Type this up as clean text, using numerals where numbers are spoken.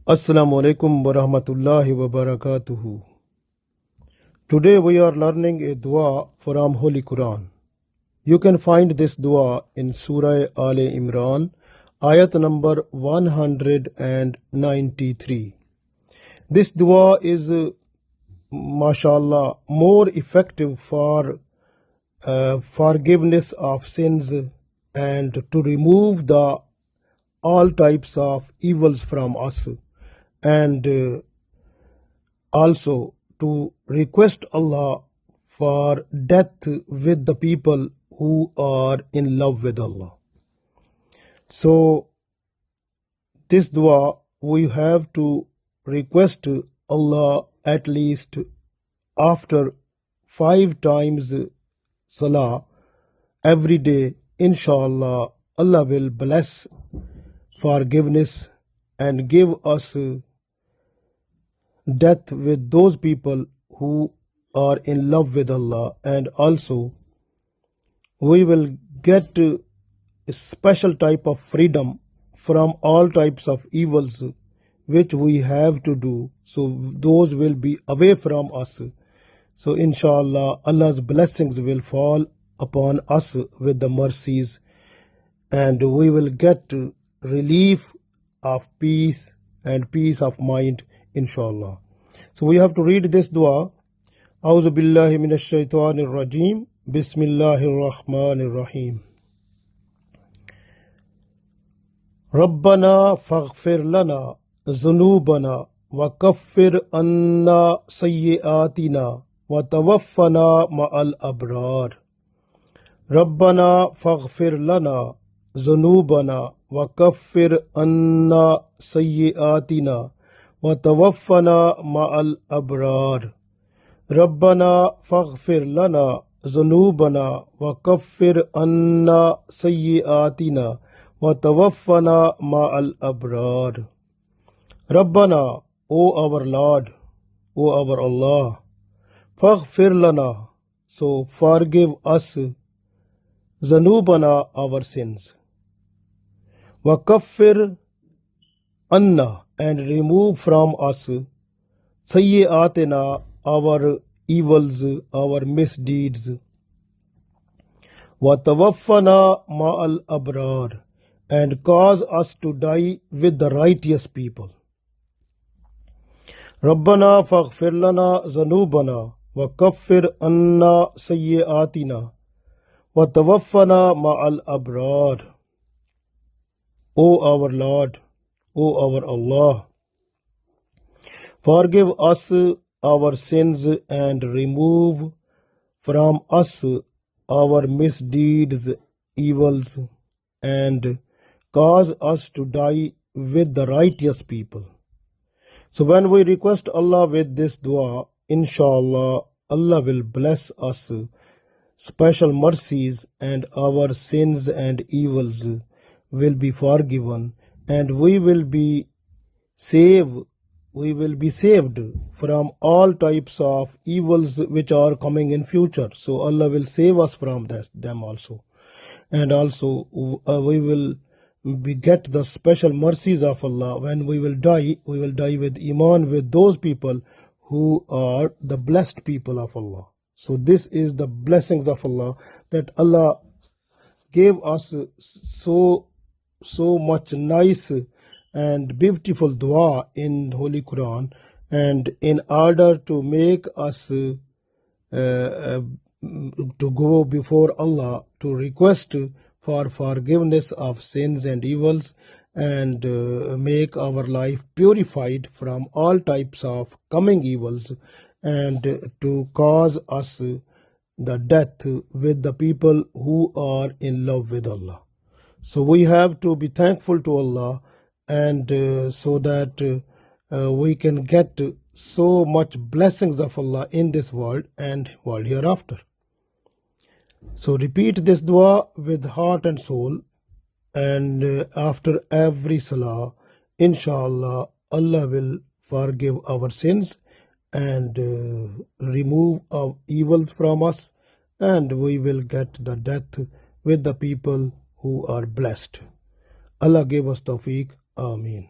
Assalamu alaikum wa rahmatullahi wa barakatuhu. Today we are learning a dua from Holy Quran. You can find this dua in Surah Al Imran, ayat number 193. This dua is, mashallah, more effective for forgiveness of sins and to remove the all types of evils from us, and also to request Allah for death with the people who are in love with Allah. So this dua we have to request Allah at least after 5 times salah every day. Inshallah, Allah will bless forgiveness and give us death with those people who are in love with Allah, and also we will get a special type of freedom from all types of evils which we have to do, so those will be away from us. So inshallah, Allah's blessings will fall upon us with the mercies, and we will get relief of peace and peace of mind, inshallah. So we have to read this dua. A'udhu billahi minash shaitanir rajim. Bismillahir rahmanir rahim. Rabbana faghfir lana zunubana wa kaffir anna sayyiatina wa tawaffana ma'al abrar. Rabbana faghfir lana zunubana wa kaffir anna sayyiatina wa tawaffana ma'al abrar. Rabbana faghfir lana zunubana wa kaffir anna sayyiatina wa tawaffana ma'al abrar. Rabbana, O our Lord, O our Allah, faghfir lana, so forgive us, zanubana, our sins, wa kaffir anna, and remove from us, sayyiatina, our evils, our misdeeds, wa tawaffana ma'al abrar, and cause us to die with the righteous people. Rabbana faghfir lana zanubana wa kaffir anna sayyiatina wa tawaffana ma'al abrar. O our Lord, O our Allah, forgive us our sins and remove from us our misdeeds, evils, and cause us to die with the righteous people. So when we request Allah with this dua, inshallah, Allah will bless us special mercies, and our sins and evils will be forgiven, and we will be saved from all types of evils which are coming in future. So Allah will save us from them also, and also we will get the special mercies of Allah. When we will die with iman with those people who are the blessed people of Allah. So this is the blessings of Allah, that Allah gave us so much nice and beautiful dua in Holy Quran, and in order to make us to go before Allah to request for forgiveness of sins and evils, and make our life purified from all types of coming evils, and to cause us the death with the people who are in love with Allah. So we have to be thankful to Allah, and so that we can get so much blessings of Allah in this world and world hereafter. So repeat this dua with heart and soul, and after every salah, inshallah, Allah will forgive our sins and remove our evils from us, and we will get the death with the people who are blessed. Allah give us tawfiq. Ameen.